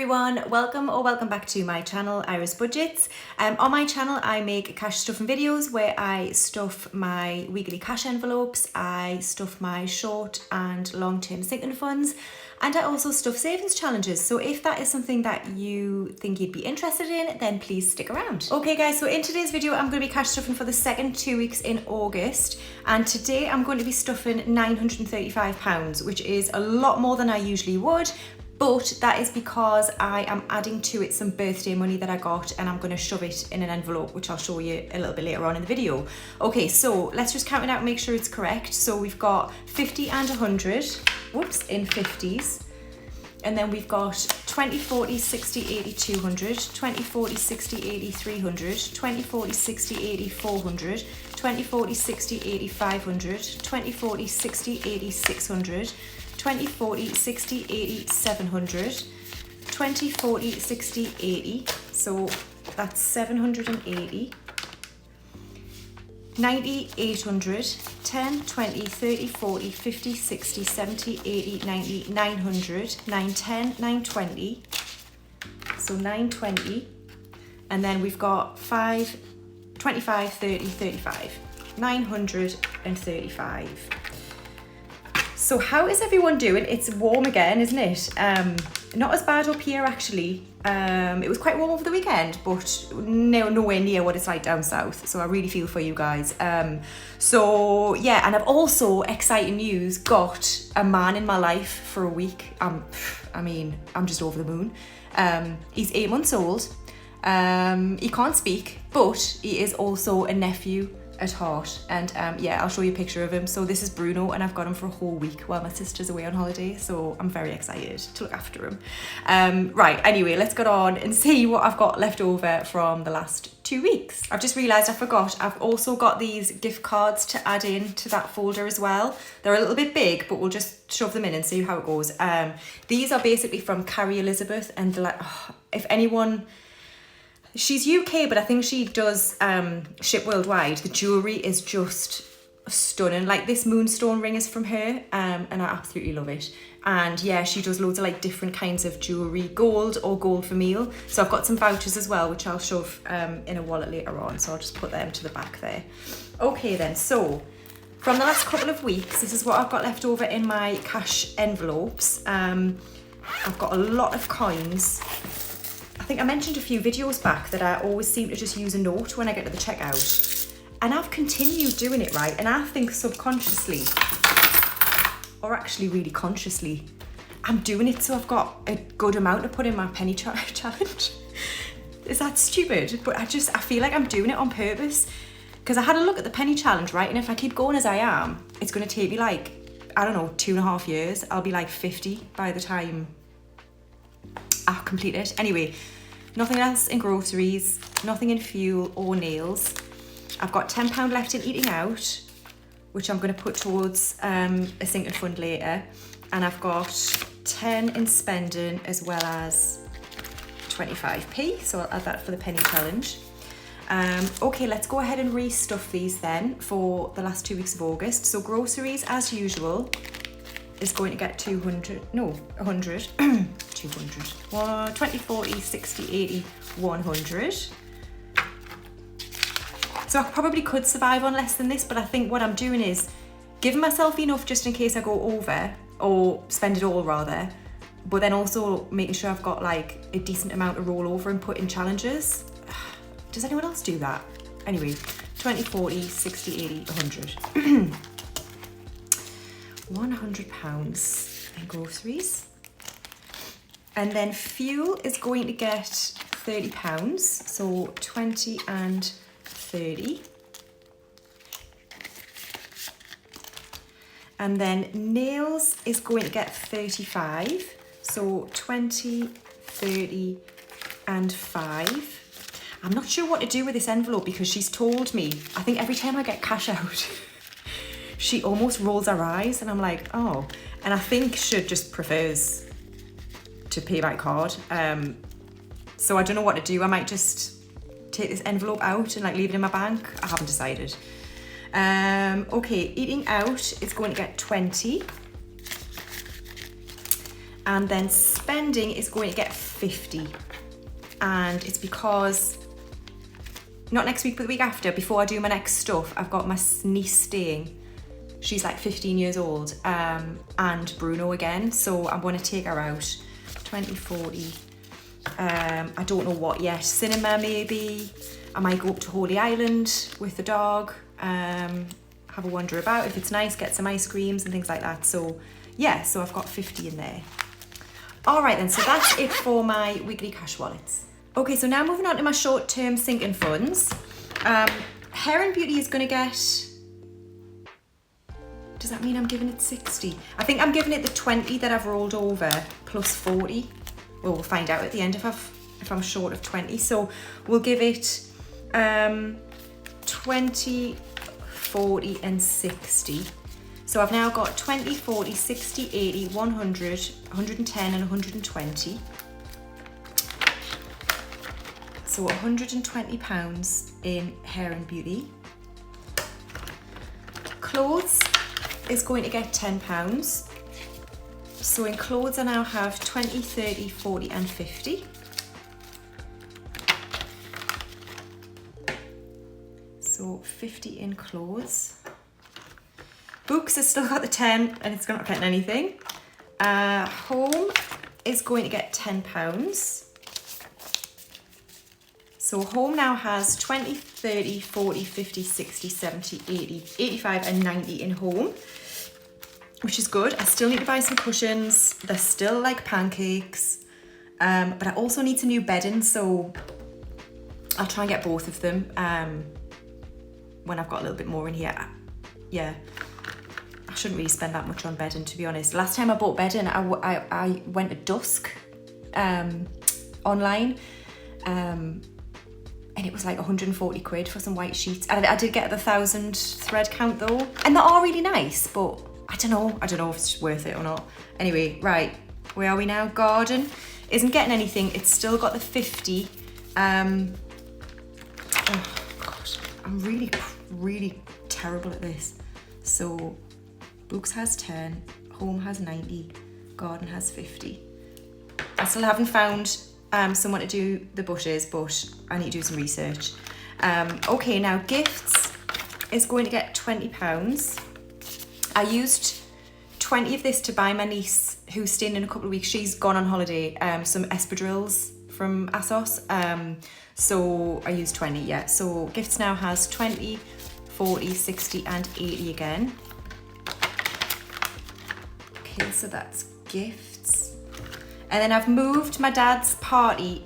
everyone, welcome back to my channel, Iris Budgets. On my channel I make cash stuffing videos where I stuff my weekly cash envelopes, I stuff my short and long-term sinking funds, and I also stuff savings challenges. So if that is something that you think you'd be interested in, then please stick around. Okay guys, so in today's video I'm going to be cash stuffing for the second 2 weeks in August, and today I'm going to be stuffing £935, which is a lot more than I usually would. But that is because I am adding to it some birthday money that I got, and I'm going to shove it in an envelope, which I'll show you a little bit later on in the video. Okay, so let's just count it out and make sure it's correct. So we've got 50 and 100, whoops, in 50s. And then we've got 20, 40, 60, 80, 200, 20, 40, 60, 80, 300, 20, 40, 60, 80, 400, 20, 40, 60, 80, 500, 20, 40, 60, 80, 600, 20, 40, 60, 80, 700, 20, 40, 60, 80, so that's 780, 90, 800, 10, 20, 30, 40, 50, 60, 70, 80, 90, 900, 910, 920, so 920, and then we've got 5, 25, 30, 35, 935. So how is everyone doing? It's warm again, isn't it? Not as bad up here actually. It was quite warm over the weekend, but nowhere near what it's like down south. So I really feel for you guys. So yeah, and I've also, exciting news, got a man in my life for a week. I'm just over the moon. He's 8 months old. He can't speak, but he is also a nephew at heart, and yeah, I'll show you a picture of him. So this is Bruno, and I've got him for a whole week while my sister's away on holiday, so I'm very excited to look after him. Right, anyway, let's get on and see what I've got left over from the last 2 weeks. I've just realised I forgot, I've also got these gift cards to add in to that folder as well. They're a little bit big, but we'll just shove them in and see how it goes. These are basically from Carrie Elizabeth, and like, oh, if anyone, she's UK, but I think she does ship worldwide. The jewellery is just stunning. Like this moonstone ring is from her, and I absolutely love it. And yeah, she does loads of like different kinds of jewellery, gold or gold for meal. So I've got some vouchers as well, which I'll shove in a wallet later on. So I'll just put them to the back there. Okay then, so from the last couple of weeks, this is what I've got left over in my cash envelopes. I've got a lot of coins. I think I mentioned a few videos back that I always seem to just use a note when I get to the checkout. And I've continued doing it, right? And I think subconsciously, or actually really consciously, I'm doing it so I've got a good amount to put in my penny challenge. Is that stupid? But I feel like I'm doing it on purpose. Because I had a look at the penny challenge, right? And if I keep going as I am, it's going to take me like, I don't know, 2.5 years. I'll be like 50 by the time I complete it. Anyway, nothing else in groceries, nothing in fuel or nails. I've got £10 left in eating out, which I'm going to put towards a sinking fund later. And I've got 10 in spending as well as 25p, so I'll add that for the penny challenge. Okay, let's go ahead and restuff these then for the last 2 weeks of August. So groceries, as usual, is going to get 100, 200. 20, 40, 60, 80, 100. So I probably could survive on less than this, but I think what I'm doing is giving myself enough just in case I go over, or spend it all rather, but then also making sure I've got like a decent amount to roll over and put in challenges. Does anyone else do that? Anyway, 20, 40, 60, 80, 100. £100 in groceries. And then fuel is going to get £30, so 20 and 30. And then nails is going to get 35, so 20, 30 and 5. I'm not sure what to do with this envelope because she's told me, I think every time I get cash out, she almost rolls her eyes and I'm like, oh. And I think she just prefers to pay by card. So I don't know what to do. I might just take this envelope out and like leave it in my bank. I haven't decided. Okay, eating out is going to get 20. And then spending is going to get 50. And it's because, not next week, but the week after, before I do my next stuff, I've got my niece staying. She's like 15 years old, and Bruno again. So I'm going to take her out. 20, 40. I don't know what yet. Cinema maybe. I might go up to Holy Island with the dog. Have a wander about. If it's nice, get some ice creams and things like that. So yeah, so I've got 50 in there. All right then, so that's it for my weekly cash wallets. Okay, so now moving on to my short-term sinking funds. Hair and Beauty is going to get... Does that mean I'm giving it 60? I think I'm giving it the 20 that I've rolled over plus 40. Well, we'll find out at the end if I'm short of 20. So we'll give it 20, 40 and 60. So I've now got 20, 40, 60, 80, 100, 110 and 120. So £120 in Hair and Beauty. Clothes is going to get £10. So in clothes I now have 20, 30, 40 and 50. So 50 in clothes. Books has still got the 10 and it's not getting anything. Home is going to get £10. So home now has 20, 30, 40, 50, 60, 70, 80, 85 and 90 in home, which is good. I still need to buy some cushions. They're still like pancakes, but I also need some new bedding, so I'll try and get both of them when I've got a little bit more in here. Yeah, I shouldn't really spend that much on bedding, to be honest. Last time I bought bedding, I went to Dusk online, and it was like 140 quid for some white sheets. And I did get the 1,000 thread count though, and they are really nice, but I don't know if it's worth it or not. Anyway, right, where are we now? Garden isn't getting anything. It's still got the 50. Oh God, I'm really terrible at this. So books has 10, home has 90, garden has 50. I still haven't found someone to do the bushes, but I need to do some research. Okay, now gifts is going to get £20. I used 20 of this to buy my niece, who's staying in a couple of weeks. She's gone on holiday, some espadrilles from ASOS. So I used 20, yeah. So gifts now has 20, 40, 60 and 80 again. Okay, so that's gifts. And then I've moved my dad's party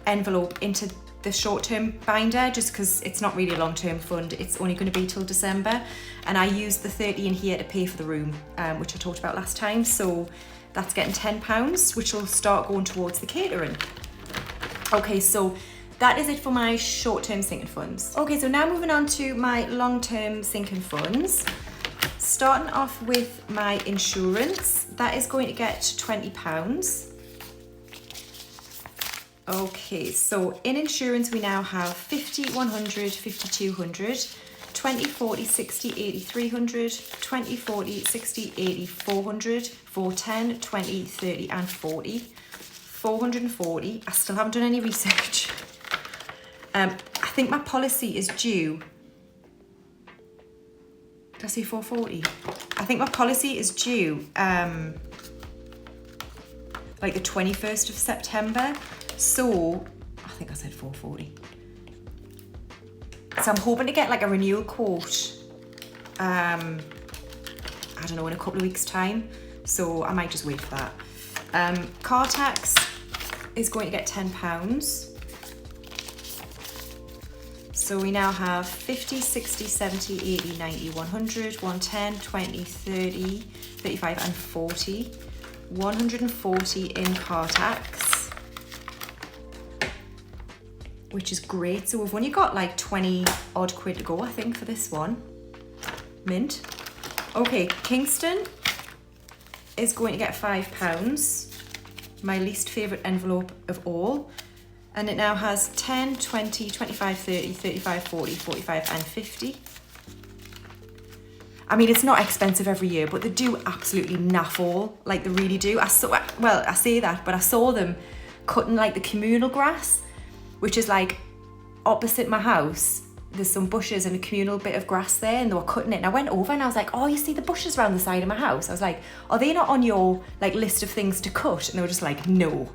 envelope into the short-term binder just because it's not really a long-term fund. It's only going to be till December, and I used the 30 in here to pay for the room, which I talked about last time. So that's getting £10, which will start going towards the catering. Okay, so that is it for my short-term sinking funds. Okay, so now moving on to my long-term sinking funds. Starting off with my insurance, that is going to get £20. Okay, so in insurance we now have 50, 100, 50, 200, 20, 40, 60, 80, 300, 20, 40, 60, 80, 400, 410, 20, 30 and 40, 440. I still haven't done any research. I think my policy is due. Did I say 440? I think my policy is due like the 21st of September. So I think I said 440. So I'm hoping to get like a renewal quote, I don't know, in a couple of weeks' time. So I might just wait for that. Car tax is going to get £10. So we now have 50, 60, 70, 80, 90, 100, 110, 20, 30, 35 and 40. 140 in car tax, which is great. So we've only got like 20 odd quid to go, I think, for this one. Mint. Okay, Kingston is going to get £5, my least favourite envelope of all. And it now has 10, 20, 25, 30, 35, 40, 45 and 50. I mean, it's not expensive every year, but they do absolutely naff all. Like, they really do. I say that, but I saw them cutting like the communal grass, which is like opposite my house. There's some bushes and a communal bit of grass there, and they were cutting it. And I went over and I was like, oh, you see the bushes around the side of my house? I was like, are they not on your like list of things to cut? And they were just like, no.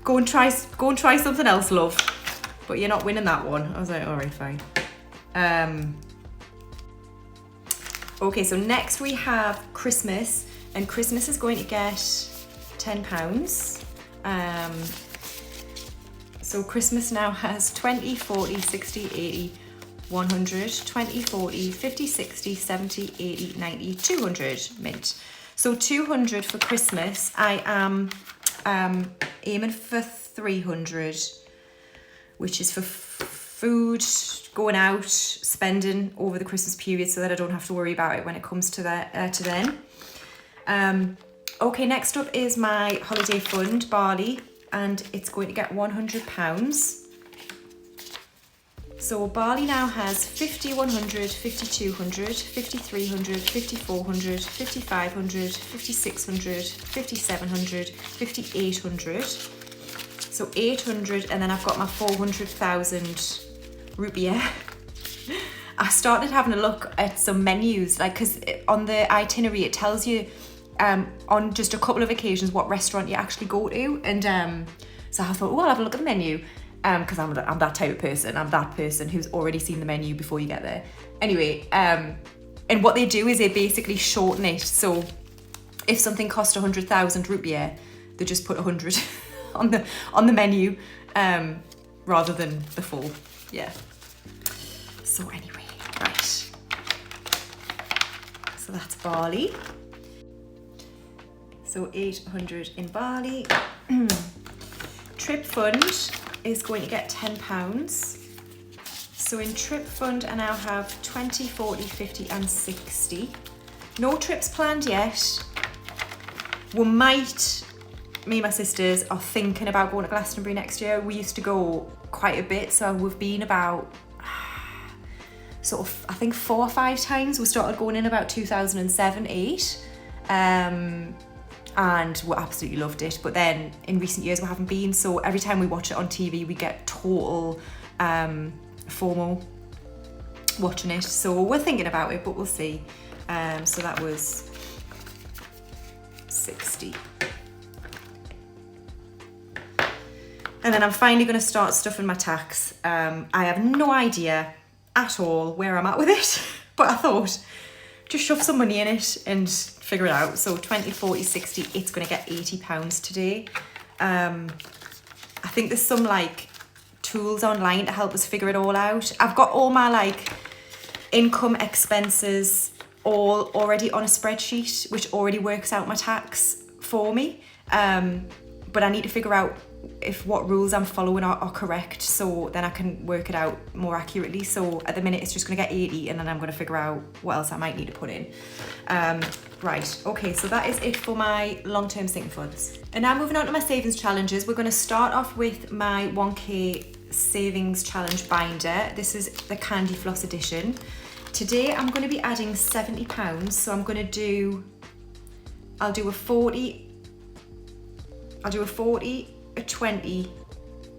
Go and try something else, love. But you're not winning that one. I was like, all right, fine. Okay, so next we have Christmas, and Christmas is going to get £10. So Christmas now has 20, 40, 60, 80, 100, 20, 40, 50, 60, 70, 80, 90, 200 mint. So 200 for Christmas. I am aiming for 300, which is for food, going out, spending over the Christmas period, so that I don't have to worry about it when it comes to that to then. Okay, next up is my holiday fund, Barley, and it's going to get £100. So Barley now has 50, 100, 50, 200, 50, 300, 50, 400, 50, 500, 50, 600, 50, 700, 50, 800. So 800, and then I've got my 400,000 rupiah. I started having a look at some menus, like, because on the itinerary it tells you on just a couple of occasions what restaurant you actually go to, and so I thought, oh, I'll have a look at the menu, because I'm that type of person. I'm that person who's already seen the menu before you get there. Anyway, and what they do is they basically shorten it. So if something cost 100,000 rupiah, they just put 100 on the menu, rather than the full. Yeah. So anyway, right. So that's barley. So 800 in barley. Trip fund is going to get £10. So in trip fund I now have 20, 40, 50 and 60. No trips planned yet. We might, me and my sisters are thinking about going to Glastonbury next year. We used to go quite a bit, so we've been about sort of, I think 4 or 5 times. We started going in about 2007, 8. And we absolutely loved it, but then in recent years we haven't been, so every time we watch it on TV we get total FOMO watching it, so we're thinking about it, but we'll see. So that was 60. And then I'm finally going to start stuffing my tax. I have no idea at all where I'm at with it, but I thought just shove some money in it and figure it out. So 20, 40, 60, it's going to get £80 today. I think there's some like tools online to help us figure it all out. I've got all my like income expenses all already on a spreadsheet, which already works out my tax for me. But I need to figure out if what rules I'm following are correct, so then I can work it out more accurately. So at the minute it's just going to get 80, and then I'm going to figure out what else I might need to put in. Right, okay, so that is it for my long-term sinking funds. And now moving on to my savings challenges, we're going to start off with my 1k savings challenge binder. This is the Candy Floss edition. Today I'm going to be adding £70, so I'm going to do, I'll do a 40, a 20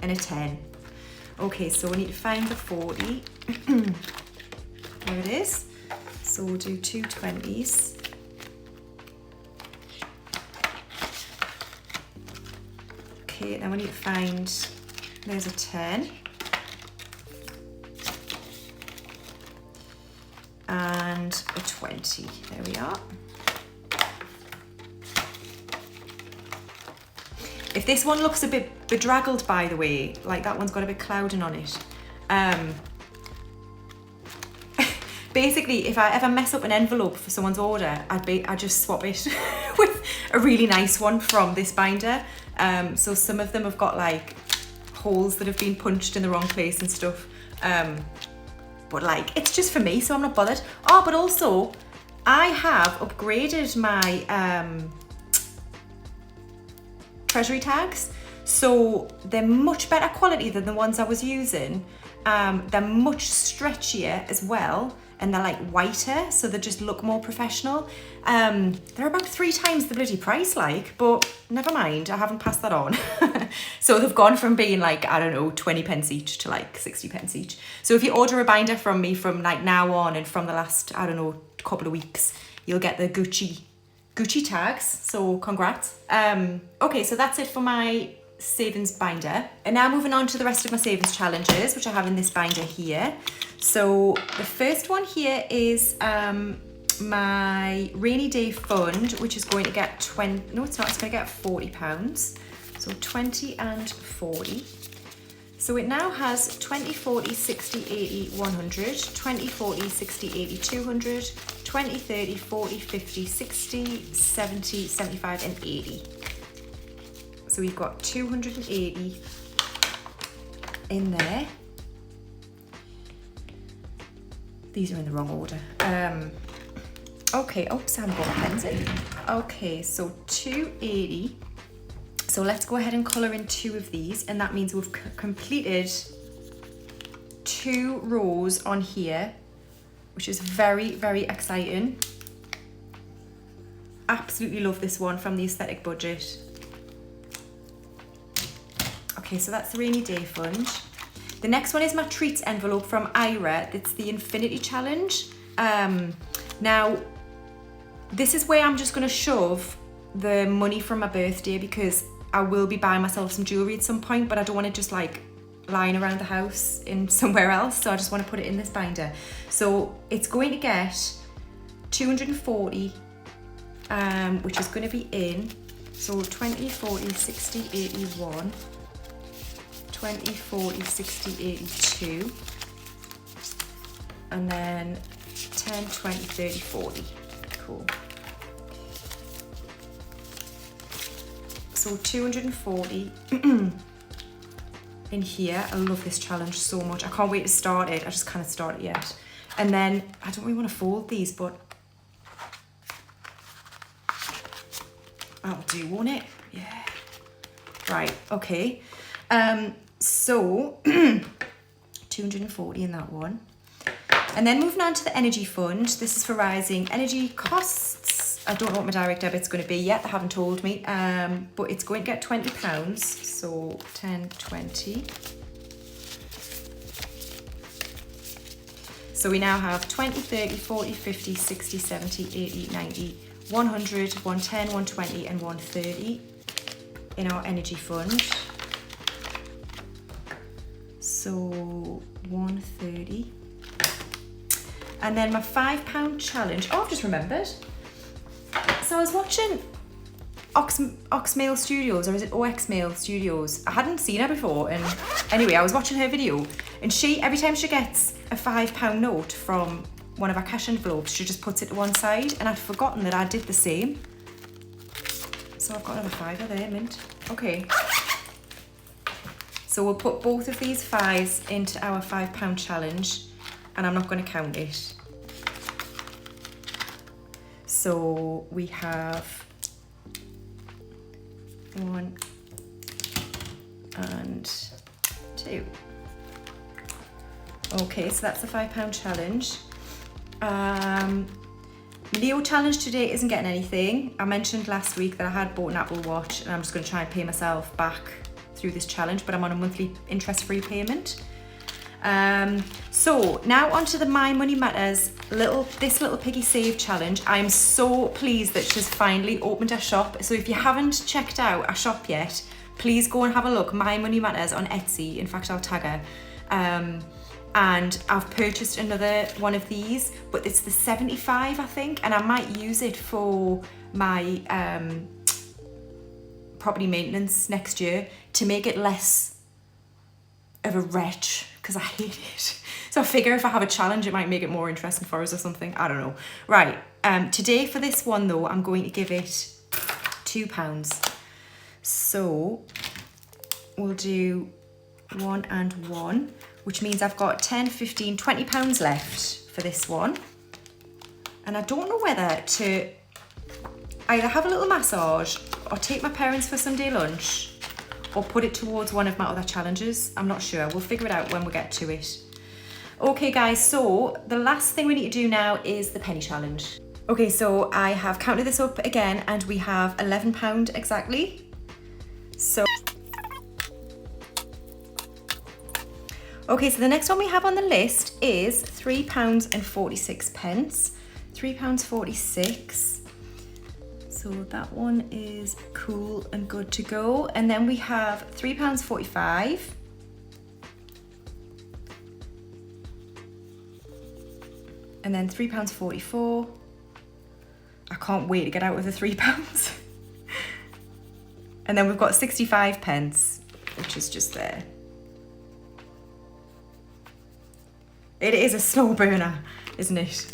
and a 10. Okay, so we need to find the 40. There it is. So we'll do 2 20s. Okay, then we need to find, there's a 10. And a 20, there we are. If this one looks a bit bedraggled, by the way, like that one's got a bit clouding on it. Basically, if I ever mess up an envelope for someone's order, I'd just swap it with a really nice one from this binder. So some of them have got like holes that have been punched in the wrong place and stuff. But like, it's just for me, so I'm not bothered. Oh, but also, I have upgraded my treasury tags, so they're much better quality than the ones I was using. They're much stretchier as well, and they're like whiter, so they just look more professional. They're about 3 times the bloody price, like, but never mind, I haven't passed that on. So they've gone from being like, I don't know, 20 pence each to like 60 pence each. So if you order a binder from me from like now on and from the last, I don't know, couple of weeks, you'll get the Gucci tags, so congrats. Okay, so that's it for my savings binder. And now moving on to the rest of my savings challenges, which I have in this binder here. So the first one here is my rainy day fund, which is going to get 20, no it's not, it's going to get £40. So 20 and 40. So it now has 20, 40, 60, 80, 100, 20, 40, 60, 80, 200, 20, 30, 40, 50, 60, 70, 75 and 80. So we've got 280 in there. These are in the wrong order. Okay, oops, I haven't got pens in. Okay, so 280. So let's go ahead and colour in 2 of these, and that means we've completed 2 rows on here, which is very, very exciting. Absolutely love this one from the Aesthetic Budget. Okay, so that's the rainy day fund. The next one is my treats envelope from Ira. It's the Infinity Challenge. Now, this is where I'm just going to shove the money from my birthday, because I will be buying myself some jewellery at some point, but I don't want it just like lying around the house in somewhere else, so I just want to put it in this binder. So it's going to get 240, which is going to be in, so 20, 40, 60, 81, 20, 40, 60, 82, and then 10, 20, 30, 40. Cool. So 240 in here. I love this challenge so much. I can't wait to start it. I just can't start it yet. And then I don't really want to fold these, but I'll do, won't it? Yeah. Right, okay. So 240 in that one. And then moving on to the energy fund. This is for rising energy costs. I don't know what my direct debit's going to be yet. They haven't told me. But it's going to get £20. So 10, 20. So we now have 20, 30, 40, 50, 60, 70, 80, 90, 100, 110, 120 and 130 in our energy fund. So 130. And then my £5 challenge. Oh, I've just remembered. So I was watching Oxmail Studios, or is it Oxmail Studios? I hadn't seen her before, and anyway, I was watching her video, and she, every time she gets a £5 note from one of her cash envelopes, she just puts it to one side, and I'd forgotten that I did the same. So I've got another £5 there, mint. Okay. So we'll put both of these £5s into our £5 challenge, and I'm not going to count it. So we have 1 and 2. Okay, so that's the £5 challenge. Leo challenge today isn't getting anything. I mentioned last week that I had bought an Apple Watch, and I'm just going to try and pay myself back through this challenge, but I'm on a monthly interest-free payment. So now onto the My Money Matters this little piggy save challenge. I'm so pleased that she's finally opened her shop. So if you haven't checked out our shop yet, please go and have a look. My Money Matters on Etsy. In fact, I'll tag her. And I've purchased another one of these, but it's the 75, I think, and I might use it for my property maintenance next year to make it less of a wretch, because I hate it. So I figure if I have a challenge, it might make it more interesting for us or something. I don't know. Right, today for this one though, I'm going to give it £2. So we'll do 1 and 1, which means I've got 10, 15, £20 left for this one. And I don't know whether to either have a little massage or take my parents for Sunday lunch, or put it towards one of my other challenges. I'm not sure. We'll figure it out when we get to it. Okay guys, so the last thing we need to do now is the penny challenge. Okay, so I have counted this up again and we have £11 exactly. So, okay, so the next one we have on the list is £3.46. £3.46. So that one is cool and good to go. And then we have £3.45. And then £3.44. I can't wait to get out of the £3. And then we've got 65p, which is just there. It is a slow burner, isn't it?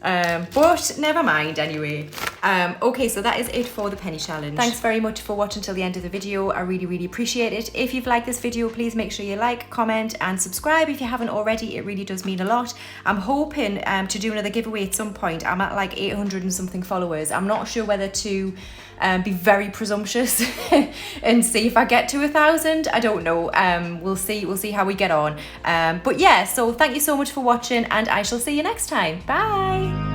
But never mind anyway. Okay, so that is it for the penny challenge. Thanks very much for watching till the end of the video. I really appreciate it. If you've liked this video, please make sure you like, comment and subscribe if you haven't already. It really does mean a lot. I'm hoping to do another giveaway at some point. I'm at like 800 and something followers. I'm not sure whether to be very presumptuous and see if I get to 1,000. I don't know. We'll see how we get on. But yeah, so thank you so much for watching and I shall see you next time. Bye.